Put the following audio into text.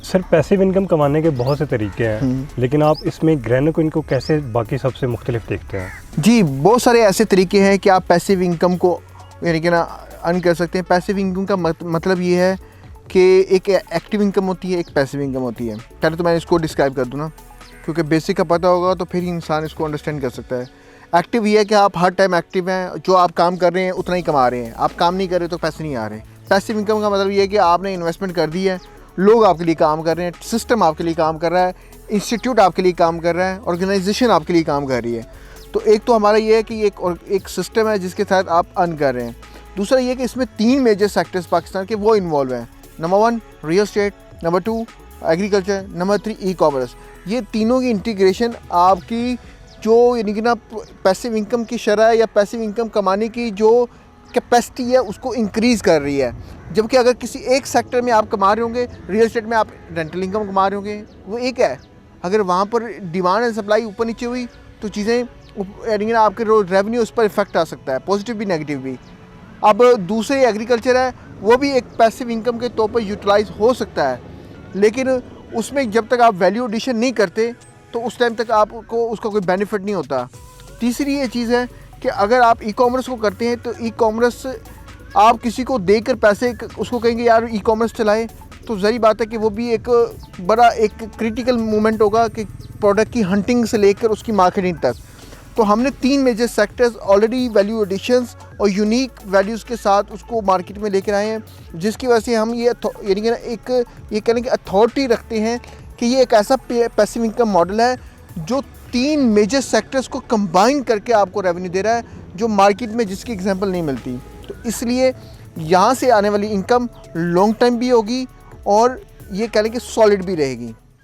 Sir passive income कमाने के बहुत से तरीके हैं, लेकिन आप इसमें ग्रैनो कोइन को कैसे बाकी सबसे मुख्तलिफ देखते हैं? जी, बहुत सारे ऐसे तरीके हैं कि आप पैसिव इनकम को यानी कि ना अर्न कर सकते हैं। पैसिव इनकम का मतलब ये है कि एक एक्टिव इनकम होती है, एक पैसिव इनकम होती है। पहले तो मैं इसको डिस्क्राइब कर दूँ ना, क्योंकि बेसिक का पता होगा तो फिर ही इंसान इसको अंडरस्टैंड कर सकता है। एक्टिव ये है कि आप हर टाइम एक्टिव हैं, जो आप काम कर रहे हैं उतना ही कमा रहे हैं, आप काम नहीं कर रहे तो पैसे नहीं आ रहे। पैसिव इनकम का मतलब ये है कि आपने इन्वेस्टमेंट कर दी है, लोग आपके लिए काम कर रहे हैं, सिस्टम आपके लिए काम कर रहा है, इंस्टीट्यूट आपके लिए काम कर रहा है, ऑर्गेनाइजेशन आपके लिए काम कर रही है। तो एक तो हमारा ये है कि एक सिस्टम है जिसके तहत आप अर्न कर रहे हैं। दूसरा ये कि इसमें 3 मेजर सेक्टर्स पाकिस्तान के वो इन्वॉल्व हैं। Number 1 real estate, number 2 agriculture, number 3 e commerce. ये तीनों की इंटीग्रेशन आपकी जो यानी कि ना पैसिव इनकम की शरह या पैसिव इनकम कमाने की जो कैपेसिटी है उसको इंक्रीज़ कर रही है। जबकि अगर किसी एक सेक्टर में आप कमा रहे होंगे, रियल एस्टेट में आप रेंटल इनकम कमा रहे होंगे, वो एक है। अगर वहाँ पर डिमांड एंड सप्लाई ऊपर नीचे हुई तो चीज़ें यानी कि ना आपके रेवेन्यू उस पर इफेक्ट आ सकता है, पॉजिटिव भी नेगेटिव भी। अब दूसरे एग्रीकल्चर है, वो भी एक पैसिव इनकम के तौर पर यूटिलाइज हो सकता है, लेकिन उसमें जब तक आप वैल्यू एडिशन नहीं करते तो उस टाइम तक आपको उसका कोई बेनिफिट नहीं होता। तीसरी ये चीज़ है कि अगर आप ई कॉमर्स को करते हैं तो ई कॉमर्स आप किसी को देकर पैसे उसको कहेंगे यार ई कॉमर्स चलाए, तो ज़री बात है कि वो भी एक बड़ा एक क्रिटिकल मोमेंट होगा कि प्रोडक्ट की हंटिंग से लेकर उसकी मार्केटिंग तक। तो हमने 3 major sectors already value additions और यूनिक वैल्यूज़ के साथ उसको मार्केट में लेकर आए हैं, जिसकी वजह से हम ये यानी कि ना एक ये कहने की अथॉरिटी रखते हैं कि ये एक ऐसा पैसिव इनकम मॉडल है जो 3 मेजर सेक्टर्स को कंबाइन करके आपको रेवेन्यू दे रहा है, जो मार्केट में जिसकी एग्जांपल नहीं मिलती। तो इसलिए यहाँ से आने वाली इनकम लॉन्ग टाइम भी होगी और ये कहने की सॉलिड भी रहेगी।